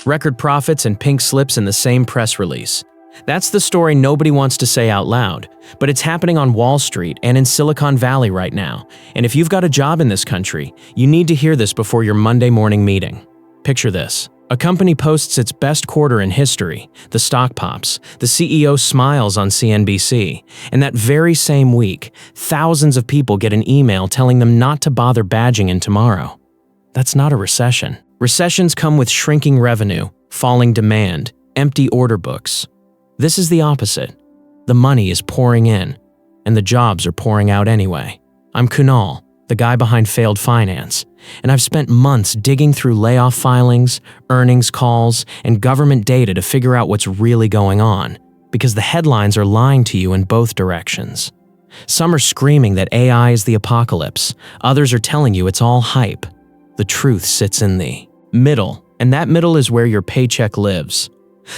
Record profits and pink slips in the same press release. That's the story nobody wants to say out loud, but it's happening on Wall Street and in Silicon Valley right now. And if you've got a job in this country, you need to hear this before your Monday morning meeting. Picture this. A company posts its best quarter in history, the stock pops, the CEO smiles on CNBC, and that very same week, thousands of people get an email telling them not to bother badging in tomorrow. That's not a recession. Recessions come with shrinking revenue, falling demand, empty order books. This is the opposite. The money is pouring in, and the jobs are pouring out anyway. I'm Kunal, the guy behind Failed Finance, and I've spent months digging through layoff filings, earnings calls, and government data to figure out what's really going on, because the headlines are lying to you in both directions. Some are screaming that AI is the apocalypse, others are telling you it's all hype. The truth sits in the middle, and that middle is where your paycheck lives.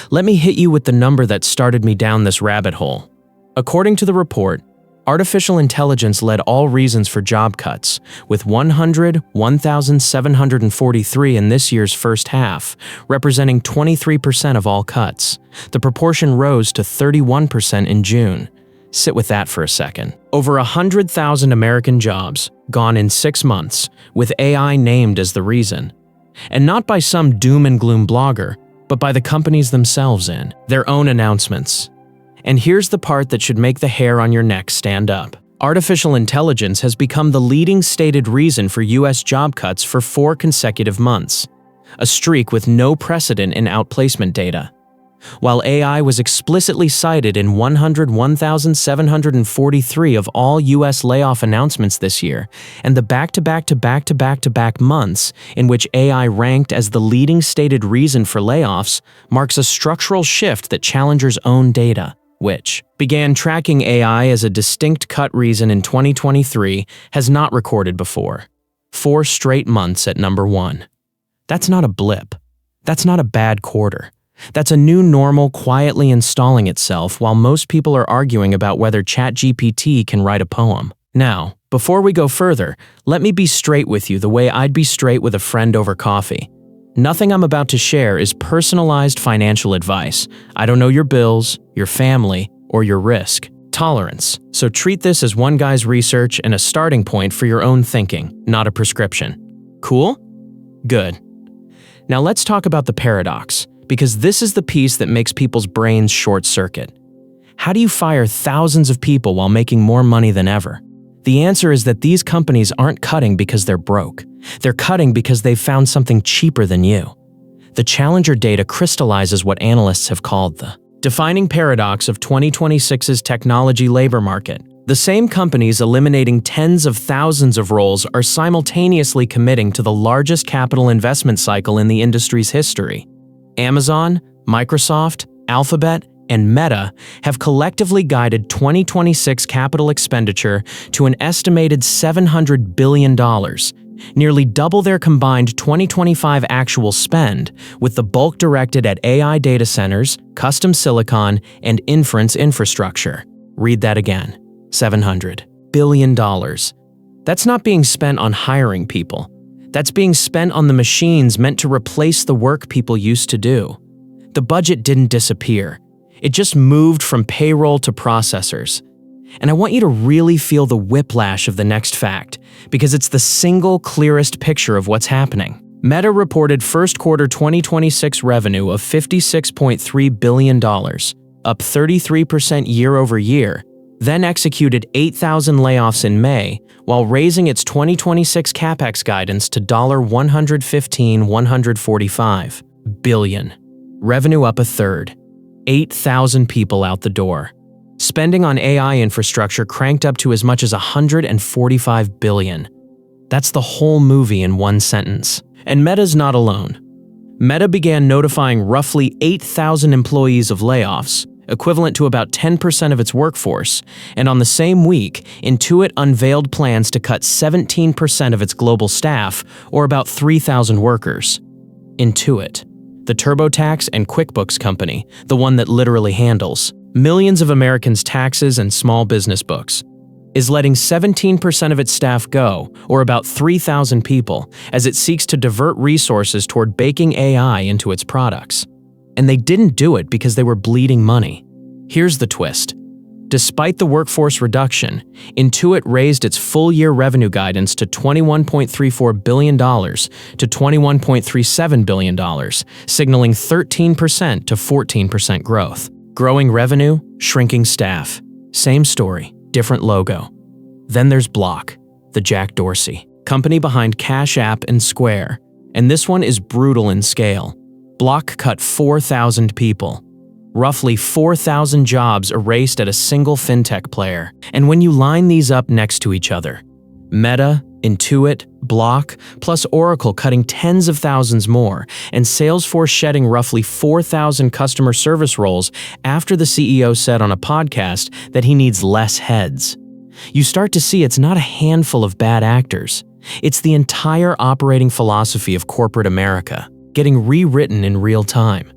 Let me hit you with the number that started me down this rabbit hole. According to the report, artificial intelligence led all reasons for job cuts, with 101,743 in this year's first half, representing 23% of all cuts. The proportion rose to 31% in June. Sit with that for a second. Over 100,000 American jobs gone in 6 months, with AI named as the reason. And not by some doom and gloom blogger, but by the companies themselves in their own announcements. And here's the part that should make the hair on your neck stand up. Artificial intelligence has become the leading stated reason for U.S. job cuts for 4 consecutive months, a streak with no precedent in outplacement data. While AI was explicitly cited in 101,743 of all U.S. layoff announcements this year, and the back-to-back months in which AI ranked as the leading stated reason for layoffs marks a structural shift that challengers' own data, which began tracking AI as a distinct cut reason in 2023, has not recorded before. 4 straight months at number 1. That's not a blip. That's not a bad quarter. That's a new normal quietly installing itself while most people are arguing about whether ChatGPT can write a poem. Now, before we go further, let me be straight with you the way I'd be straight with a friend over coffee. Nothing I'm about to share is personalized financial advice. I don't know your bills, your family, or your risk tolerance, so treat this as one guy's research and a starting point for your own thinking, not a prescription. Cool? Good. Now let's talk about the paradox, because this is the piece that makes people's brains short-circuit. How do you fire thousands of people while making more money than ever? The answer is that these companies aren't cutting because they're broke. They're cutting because they've found something cheaper than you. The Challenger data crystallizes what analysts have called the defining paradox of 2026's technology labor market. The same companies eliminating tens of thousands of roles are simultaneously committing to the largest capital investment cycle in the industry's history. Amazon, Microsoft, Alphabet, and Meta have collectively guided 2026 capital expenditure to an estimated $700 billion, nearly double their combined 2025 actual spend, with the bulk directed at AI data centers, custom silicon, and inference infrastructure. Read that again. $700 billion. That's not being spent on hiring people. That's being spent on the machines meant to replace the work people used to do. The budget didn't disappear. It just moved from payroll to processors. And I want you to really feel the whiplash of the next fact, because it's the single clearest picture of what's happening. Meta reported first quarter 2026 revenue of $56.3 billion, up 33% year over year, then executed 8,000 layoffs in May, while raising its 2026 capex guidance to $115–145 billion. Revenue up a third. 8,000 people out the door. Spending on AI infrastructure cranked up to as much as $145 billion. That's the whole movie in one sentence. And Meta's not alone. Meta began notifying roughly 8,000 employees of layoffs, equivalent to about 10% of its workforce, and on the same week, Intuit unveiled plans to cut 17% of its global staff, or about 3,000 workers. Intuit, the TurboTax and QuickBooks company, the one that literally handles millions of Americans' taxes and small business books. is letting 17% of its staff go, or about 3,000 people, as it seeks to divert resources toward baking AI into its products. And they didn't do it because they were bleeding money. Here's the twist. Despite the workforce reduction, Intuit raised its full-year revenue guidance to $21.34 billion to $21.37 billion, signaling 13% to 14% growth. Growing revenue, shrinking staff. Same story, different logo. Then there's Block, the Jack Dorsey, company behind Cash App and Square. And this one is brutal in scale. Block cut 4,000 people. Roughly 4,000 jobs erased at a single fintech player. And when you line these up next to each other, Meta, Intuit, Block, plus Oracle cutting tens of thousands more, and Salesforce shedding roughly 4,000 customer service roles after the CEO said on a podcast that he needs less heads. You start to see it's not a handful of bad actors. It's the entire operating philosophy of corporate America, getting rewritten in real time.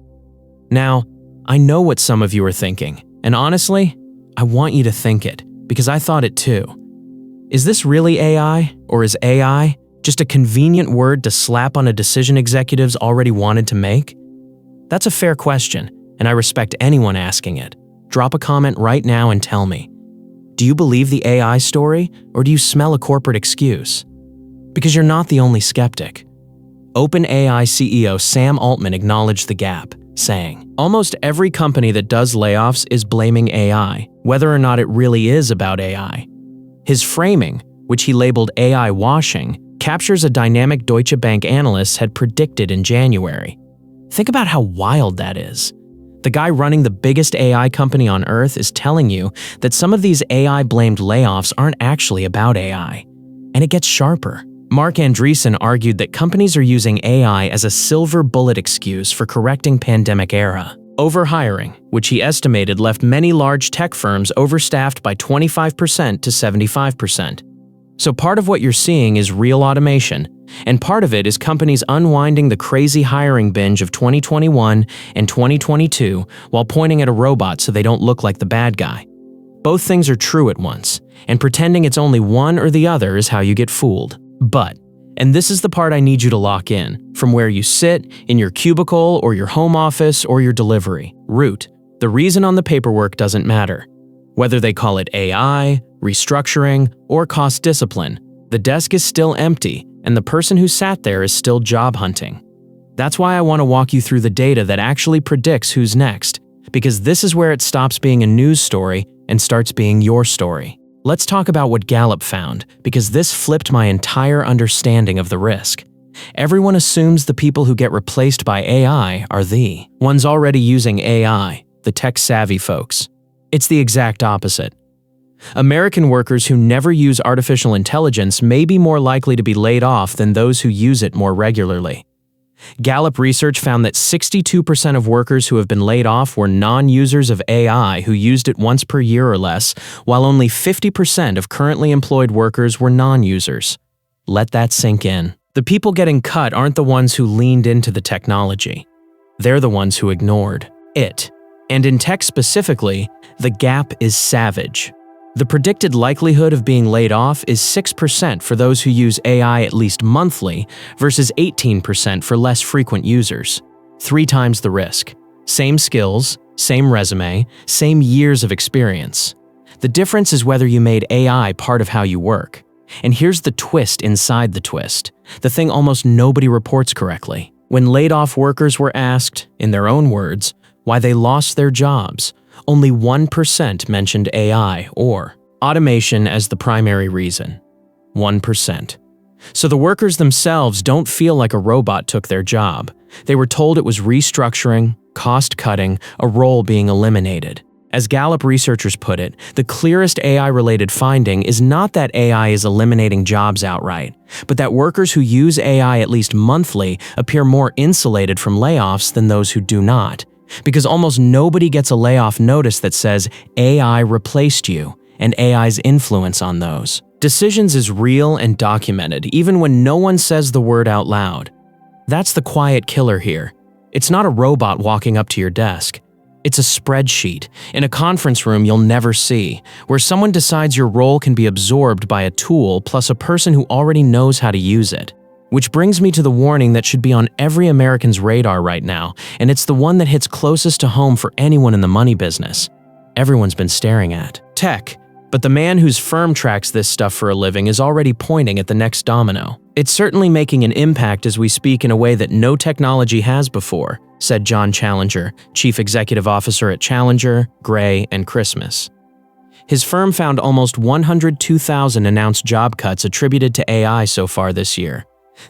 Now, I know what some of you are thinking, and honestly, I want you to think it, because I thought it too. Is this really AI, or is AI just a convenient word to slap on a decision executives already wanted to make? That's a fair question, and I respect anyone asking it. Drop a comment right now and tell me. Do you believe the AI story, or do you smell a corporate excuse? Because you're not the only skeptic. OpenAI CEO Sam Altman acknowledged the gap, saying, "Almost every company that does layoffs is blaming AI, whether or not it really is about AI." His framing, which he labeled AI washing, captures a dynamic Deutsche Bank analyst had predicted in January. Think about how wild that is. The guy running the biggest AI company on Earth is telling you that some of these AI-blamed layoffs aren't actually about AI. And it gets sharper. Mark Andreessen argued that companies are using AI as a silver bullet excuse for correcting pandemic-era overhiring, which he estimated left many large tech firms overstaffed by 25% to 75%. So part of what you're seeing is real automation, and part of it is companies unwinding the crazy hiring binge of 2021 and 2022 while pointing at a robot so they don't look like the bad guy. Both things are true at once, and pretending it's only one or the other is how you get fooled. But, and this is the part I need you to lock in, from where you sit, in your cubicle or your home office or your delivery route, the reason on the paperwork doesn't matter. Whether they call it AI, restructuring, or cost discipline, the desk is still empty and the person who sat there is still job hunting. That's why I want to walk you through the data that actually predicts who's next, because this is where it stops being a news story and starts being your story. Let's talk about what Gallup found, because this flipped my entire understanding of the risk. Everyone assumes the people who get replaced by AI are the ones already using AI, the tech-savvy folks. It's the exact opposite. American workers who never use artificial intelligence may be more likely to be laid off than those who use it more regularly. Gallup research found that 62% of workers who have been laid off were non-users of AI who used it once per year or less, while only 50% of currently employed workers were non-users. Let that sink in. The people getting cut aren't the ones who leaned into the technology. They're the ones who ignored it. And in tech specifically, the gap is savage. The predicted likelihood of being laid off is 6% for those who use AI at least monthly versus 18% for less frequent users. 3 times the risk. Same skills, same resume, same years of experience. The difference is whether you made AI part of how you work. And here's the twist inside the twist, the thing almost nobody reports correctly. When laid-off workers were asked, in their own words, why they lost their jobs, only 1% mentioned AI or automation as the primary reason. 1%. So the workers themselves don't feel like a robot took their job. They were told it was restructuring, cost-cutting, a role being eliminated. As Gallup researchers put it, the clearest AI-related finding is not that AI is eliminating jobs outright, but that workers who use AI at least monthly appear more insulated from layoffs than those who do not. Because almost nobody gets a layoff notice that says AI replaced you and AI's influence on those decisions is real and documented even when no one says the word out loud. That's the quiet killer here. It's not a robot walking up to your desk. It's a spreadsheet in a conference room you'll never see, where someone decides your role can be absorbed by a tool plus a person who already knows how to use it. Which brings me to the warning that should be on every American's radar right now, and it's the one that hits closest to home for anyone in the money business. Everyone's been staring at tech, but the man whose firm tracks this stuff for a living is already pointing at the next domino. It's certainly making an impact as we speak in a way that no technology has before, said John Challenger, Chief Executive Officer at Challenger, Gray, and Christmas. His firm found almost 102,000 announced job cuts attributed to AI so far this year.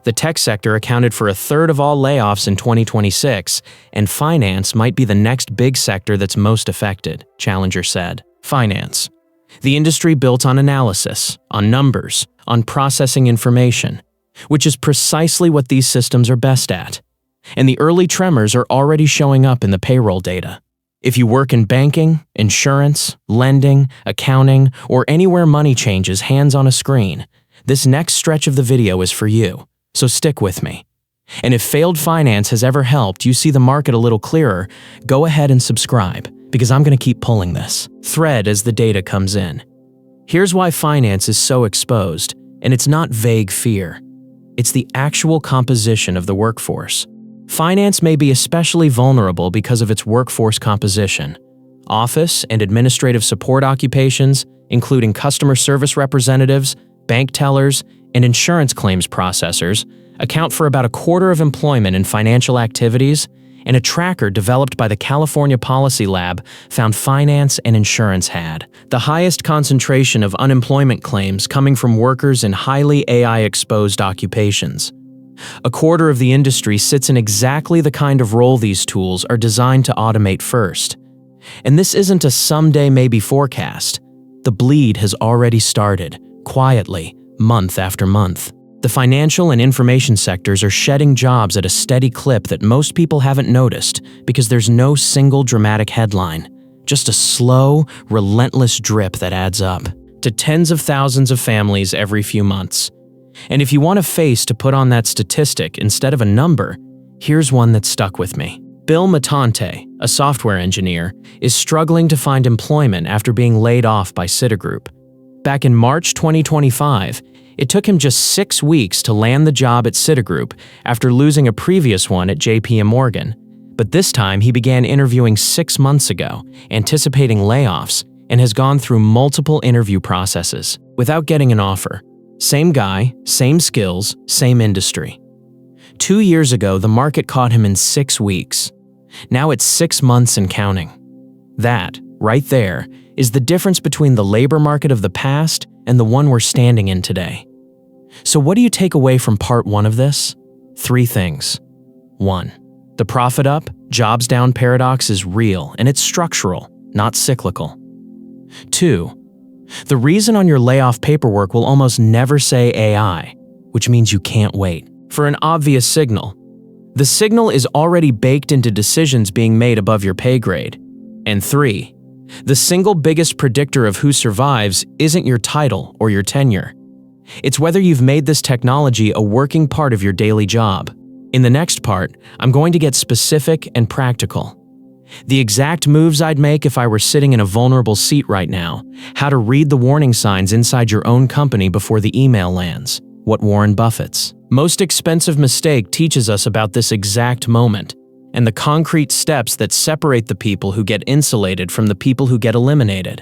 The tech sector accounted for a third of all layoffs in 2026, and finance might be the next big sector that's most affected, Challenger said. Finance. The industry built on analysis, on numbers, on processing information, which is precisely what these systems are best at. And the early tremors are already showing up in the payroll data. If you work in banking, insurance, lending, accounting, or anywhere money changes hands on a screen, this next stretch of the video is for you. So stick with me. And if failed finance has ever helped you see the market a little clearer, go ahead and subscribe, because I'm going to keep pulling this thread as the data comes in. Here's why finance is so exposed, and it's not vague fear. It's the actual composition of the workforce. Finance may be especially vulnerable because of its workforce composition. Office and administrative support occupations, including customer service representatives, bank tellers, and insurance claims processors, account for about a quarter of employment in financial activities, and a tracker developed by the California Policy Lab found finance and insurance had the highest concentration of unemployment claims coming from workers in highly AI-exposed occupations. A quarter of the industry sits in exactly the kind of role these tools are designed to automate first. And this isn't a someday maybe forecast. The bleed has already started, quietly, month after month. The financial and information sectors are shedding jobs at a steady clip that most people haven't noticed because there's no single dramatic headline, just a slow, relentless drip that adds up to tens of thousands of families every few months. And if you want a face to put on that statistic instead of a number, here's one that stuck with me. Bill Matante, a software engineer, is struggling to find employment after being laid off by Citigroup. Back in March 2025, it took him just 6 weeks to land the job at Citigroup after losing a previous one at JP Morgan. But this time he began interviewing 6 months ago, anticipating layoffs, and has gone through multiple interview processes without getting an offer. Same guy, same skills, same industry. 2 years ago, the market caught him in 6 weeks. Now it's 6 months and counting. That, right there, is the difference between the labor market of the past and the one we're standing in today. So what do you take away from part 1 of this? 3 things. 1. The profit up, jobs down paradox is real and it's structural, not cyclical. 2. The reason on your layoff paperwork will almost never say AI, which means you can't wait for an obvious signal. The signal is already baked into decisions being made above your pay grade. And 3. The single biggest predictor of who survives isn't your title or your tenure. It's whether you've made this technology a working part of your daily job. In the next part, I'm going to get specific and practical. The exact moves I'd make if I were sitting in a vulnerable seat right now, how to read the warning signs inside your own company before the email lands, what Warren Buffett's most expensive mistake teaches us about this exact moment, and the concrete steps that separate the people who get insulated from the people who get eliminated.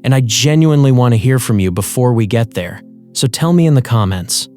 And I genuinely want to hear from you before we get there, so tell me in the comments.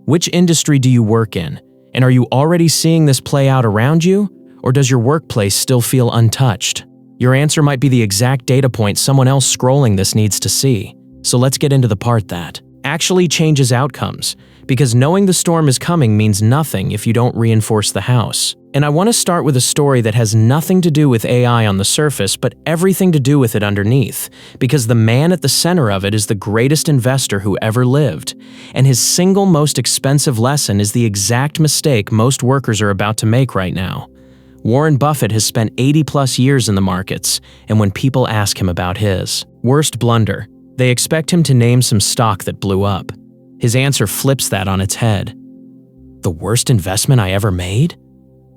Which industry do you work in, and are you already seeing this play out around you, or does your workplace still feel untouched? Your answer might be the exact data point someone else scrolling this needs to see, so let's get into the part that actually changes outcomes, because knowing the storm is coming means nothing if you don't reinforce the house. And I want to start with a story that has nothing to do with AI on the surface, but everything to do with it underneath, because the man at the center of it is the greatest investor who ever lived, and his single most expensive lesson is the exact mistake most workers are about to make right now. Warren Buffett has spent 80+ years in the markets, and when people ask him about his worst blunder, they expect him to name some stock that blew up. His answer flips that on its head. The worst investment I ever made?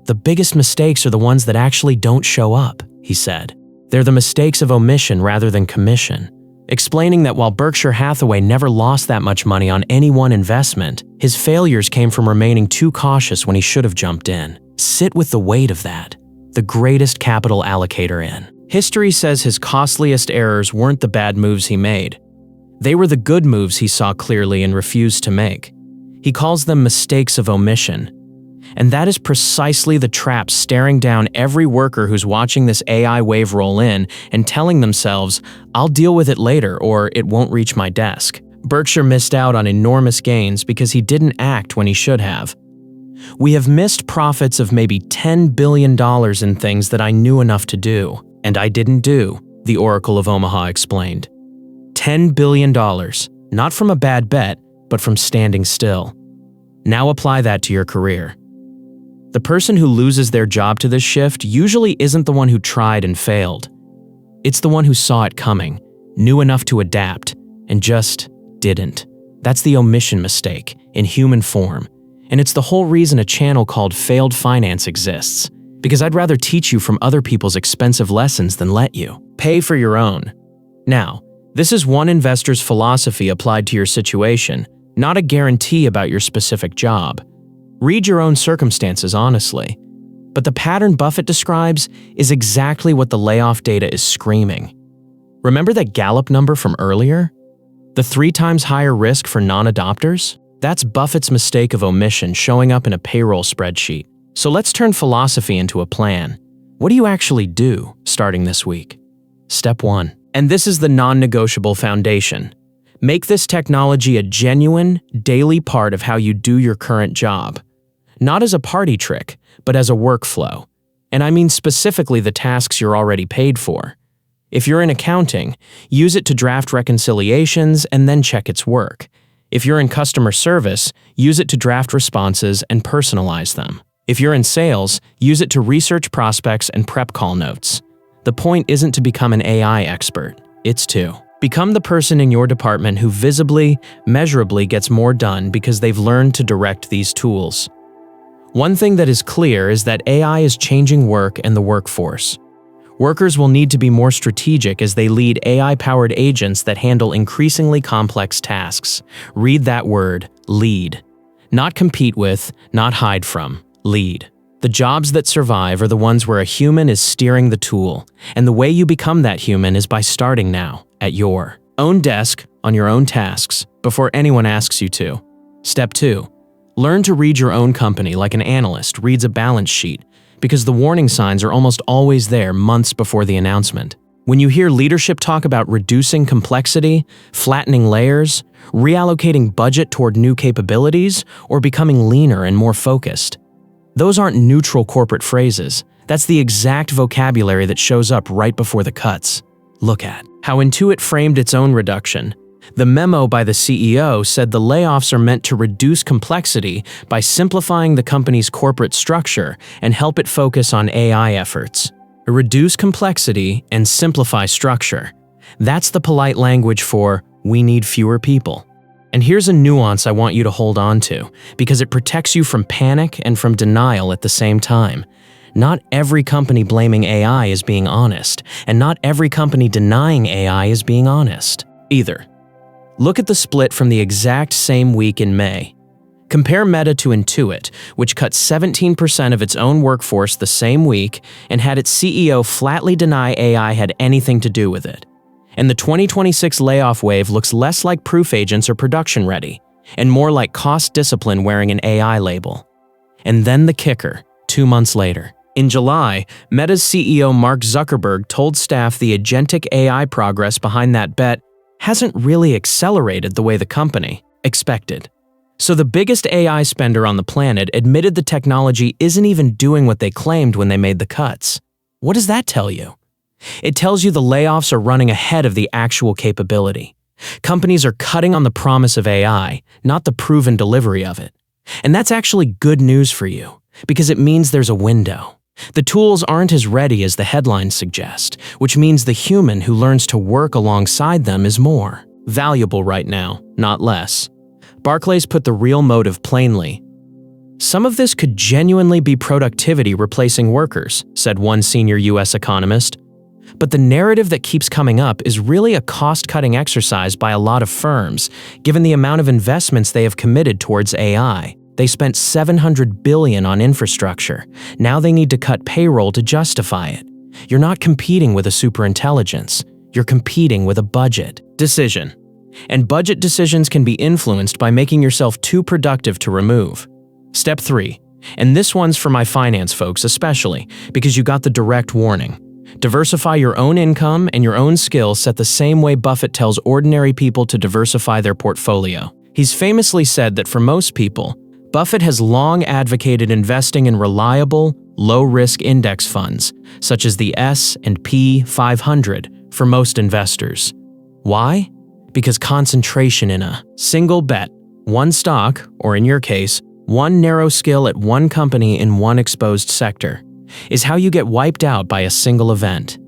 The biggest mistakes are the ones that actually don't show up. he said. They're the mistakes of omission rather than commission, explaining that while Berkshire Hathaway never lost that much money on any one investment, his failures came from remaining too cautious when he should have jumped in. Sit with the weight of that. The greatest capital allocator in. History says his costliest errors weren't the bad moves he made. They were the good moves he saw clearly and refused to make. He calls them mistakes of omission. And that is precisely the trap staring down every worker who's watching this AI wave roll in and telling themselves, "I'll deal with it later," or "it won't reach my desk." Berkshire missed out on enormous gains because he didn't act when he should have. We have missed profits of maybe $10 billion in things that I knew enough to do, and I didn't do, the Oracle of Omaha explained. $10 billion, not from a bad bet, but from standing still. Now apply that to your career. The person who loses their job to this shift usually isn't the one who tried and failed. It's the one who saw it coming, knew enough to adapt, and just didn't. That's the omission mistake, in human form. And it's the whole reason a channel called Failed Finance exists. Because I'd rather teach you from other people's expensive lessons than let you. Pay for your own. Now, this is one investor's philosophy applied to your situation, not a guarantee about your specific job. Read your own circumstances honestly. But the pattern Buffett describes is exactly what the layoff data is screaming. Remember that Gallup number from earlier? The 3 times higher risk for non-adopters? That's Buffett's mistake of omission showing up in a payroll spreadsheet. So let's turn philosophy into a plan. What do you actually do starting this week? Step 1. And this is the non-negotiable foundation. Make this technology a genuine, daily part of how you do your current job. Not as a party trick, but as a workflow. And I mean specifically the tasks you're already paid for. If you're in accounting, use it to draft reconciliations and then check its work. If you're in customer service, use it to draft responses and personalize them. If you're in sales, use it to research prospects and prep call notes. The point isn't to become an AI expert, it's to become the person in your department who visibly, measurably gets more done because they've learned to direct these tools. One thing that is clear is that AI is changing work and the workforce. Workers will need to be more strategic as they lead AI-powered agents that handle increasingly complex tasks. Read that word, lead. Not compete with, not hide from, lead. The jobs that survive are the ones where a human is steering the tool, and the way you become that human is by starting now, at your own desk, on your own tasks, before anyone asks you to. Step 2. Learn to read your own company like an analyst reads a balance sheet, because the warning signs are almost always there months before the announcement. When you hear leadership talk about reducing complexity, flattening layers, reallocating budget toward new capabilities, or becoming leaner and more focused, those aren't neutral corporate phrases. That's the exact vocabulary that shows up right before the cuts. Look at how Intuit framed its own reduction. The memo by the CEO said the layoffs are meant to reduce complexity by simplifying the company's corporate structure and help it focus on AI efforts. Reduce complexity and simplify structure. That's the polite language for, we need fewer people. And here's a nuance I want you to hold on to, because it protects you from panic and from denial at the same time. Not every company blaming AI is being honest, and not every company denying AI is being honest either. Look at the split from the exact same week in May. Compare Meta to Intuit, which cut 17% of its own workforce the same week and had its CEO flatly deny AI had anything to do with it. And the 2026 layoff wave looks less like proof agents or production ready, and more like cost discipline wearing an AI label. And then the kicker, 2 months later. In July, Meta's CEO Mark Zuckerberg told staff the agentic AI progress behind that bet hasn't really accelerated the way the company expected. So the biggest AI spender on the planet admitted the technology isn't even doing what they claimed when they made the cuts. What does that tell you? It tells you the layoffs are running ahead of the actual capability. Companies are cutting on the promise of AI, not the proven delivery of it. And that's actually good news for you, because it means there's a window. The tools aren't as ready as the headlines suggest, which means the human who learns to work alongside them is more valuable right now, not less. Barclays put the real motive plainly. Some of this could genuinely be productivity replacing workers, said one senior US economist. But the narrative that keeps coming up is really a cost-cutting exercise by a lot of firms, given the amount of investments they have committed towards AI. They spent $700 billion on infrastructure. Now they need to cut payroll to justify it. You're not competing with a superintelligence. You're competing with a budget. Decision. And budget decisions can be influenced by making yourself too productive to remove. Step 3. And this one's for my finance folks especially, because you got the direct warning. Diversify your own income and your own skill set the same way Buffett tells ordinary people to diversify their portfolio. He's famously said that for most people, Buffett has long advocated investing in reliable, low-risk index funds, such as the S&P 500, for most investors. Why? Because concentration in a single bet, one stock, or in your case, one narrow skill at one company in one exposed sector, is how you get wiped out by a single event.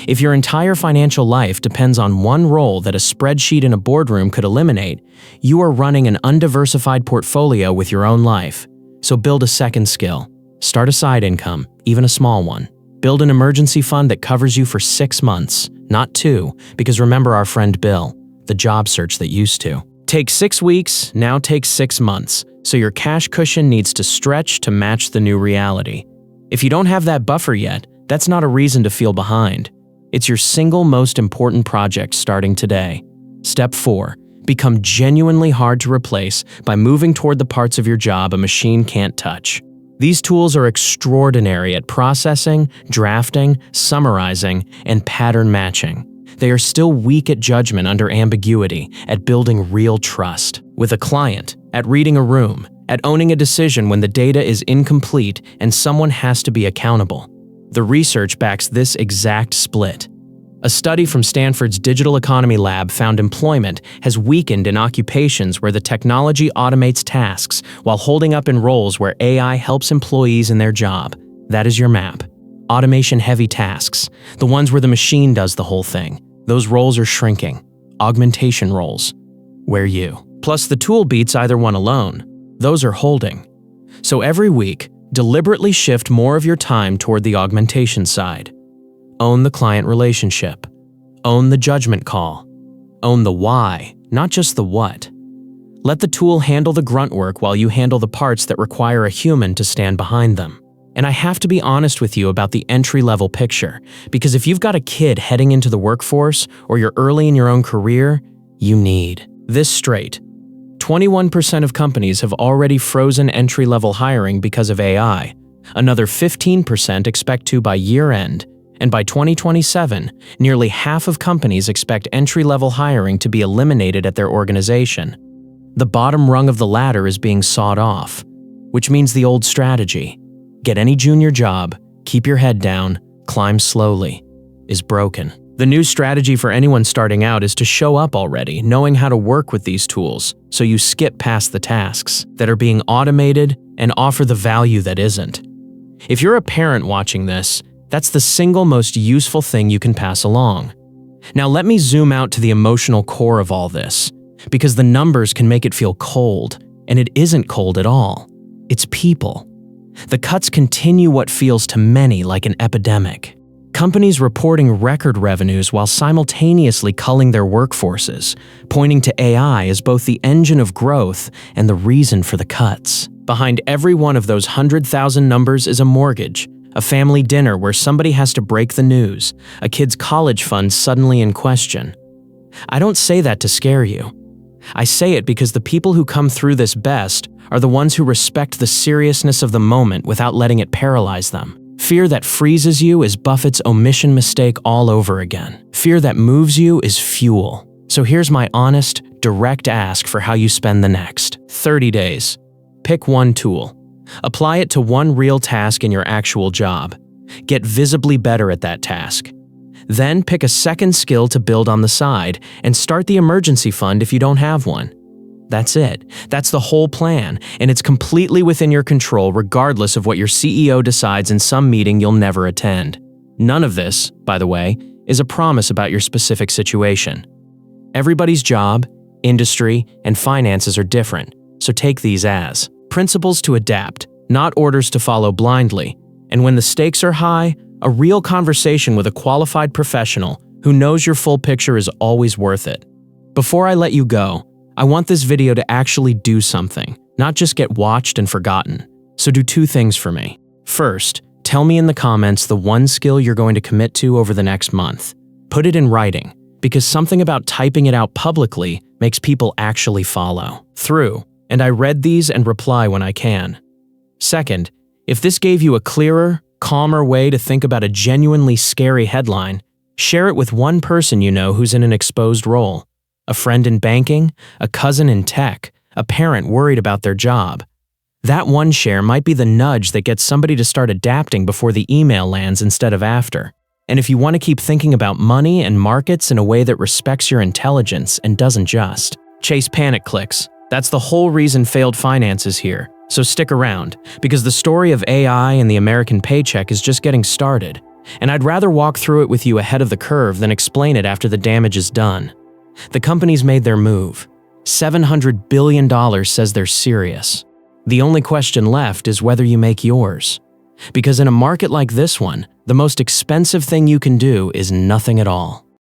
If your entire financial life depends on one role that a spreadsheet in a boardroom could eliminate, you are running an undiversified portfolio with your own life. So build a second skill. Start a side income, even a small one. Build an emergency fund that covers you for 6 months, not 2, because remember our friend Bill, the job search that used to. Take 6 weeks, now take 6 months, so your cash cushion needs to stretch to match the new reality. If you don't have that buffer yet, that's not a reason to feel behind. It's your single most important project starting today. Step 4. Become genuinely hard to replace by moving toward the parts of your job a machine can't touch. These tools are extraordinary at processing, drafting, summarizing, and pattern matching. They are still weak at judgment under ambiguity, at building real trust with a client, at reading a room, at owning a decision when the data is incomplete and someone has to be accountable. The research backs this exact split. A study from Stanford's Digital Economy Lab found employment has weakened in occupations where the technology automates tasks while holding up in roles where AI helps employees in their job. That is your map. Automation-heavy tasks, the ones where the machine does the whole thing. Those roles are shrinking. Augmentation roles. Where you. Plus the tool beats either one alone. Those are holding. So every week, deliberately shift more of your time toward the augmentation side. Own the client relationship. Own the judgment call. Own the why, not just the what. Let the tool handle the grunt work while you handle the parts that require a human to stand behind them. And I have to be honest with you about the entry-level picture, because if you've got a kid heading into the workforce or you're early in your own career, you need this straight. 21% of companies have already frozen entry-level hiring because of AI. Another 15% expect to by year-end. And by 2027, nearly half of companies expect entry-level hiring to be eliminated at their organization. The bottom rung of the ladder is being sawed off, which means the old strategy, get any junior job, keep your head down, climb slowly, is broken. The new strategy for anyone starting out is to show up already, knowing how to work with these tools, so you skip past the tasks that are being automated and offer the value that isn't. If you're a parent watching this, that's the single most useful thing you can pass along. Now let me zoom out to the emotional core of all this, because the numbers can make it feel cold, and it isn't cold at all. It's people. The cuts continue what feels to many like an epidemic. Companies reporting record revenues while simultaneously culling their workforces, pointing to AI as both the engine of growth and the reason for the cuts. Behind every one of those 100,000 numbers is a mortgage, a family dinner where somebody has to break the news, a kid's college fund suddenly in question. I don't say that to scare you. I say it because the people who come through this best are the ones who respect the seriousness of the moment without letting it paralyze them. Fear that freezes you is Buffett's omission mistake all over again. Fear that moves you is fuel. So here's my honest, direct ask for how you spend the next 30 days. Pick one tool. Apply it to one real task in your actual job. Get visibly better at that task. Then pick a second skill to build on the side and start the emergency fund if you don't have one. That's it. That's the whole plan, and it's completely within your control regardless of what your CEO decides in some meeting you'll never attend. None of this, by the way, is a promise about your specific situation. Everybody's job, industry, and finances are different, so take these as Principles to adapt, not orders to follow blindly. And when the stakes are high, a real conversation with a qualified professional who knows your full picture is always worth it. Before I let you go, I want this video to actually do something, not just get watched and forgotten. So do 2 things for me. First, tell me in the comments the one skill you're going to commit to over the next month. Put it in writing, because something about typing it out publicly makes people actually follow through, and I read these and reply when I can. Second, if this gave you a clearer, calmer way to think about a genuinely scary headline, share it with one person you know who's in an exposed role. A friend in banking, a cousin in tech, a parent worried about their job. That one share might be the nudge that gets somebody to start adapting before the email lands instead of after. And if you want to keep thinking about money and markets in a way that respects your intelligence and doesn't just chase panic clicks, that's the whole reason Failed Finance is here. So stick around, because the story of AI and the American paycheck is just getting started. And I'd rather walk through it with you ahead of the curve than explain it after the damage is done. The company's made their move. $700 billion says they're serious. The only question left is whether you make yours. Because in a market like this one, the most expensive thing you can do is nothing at all.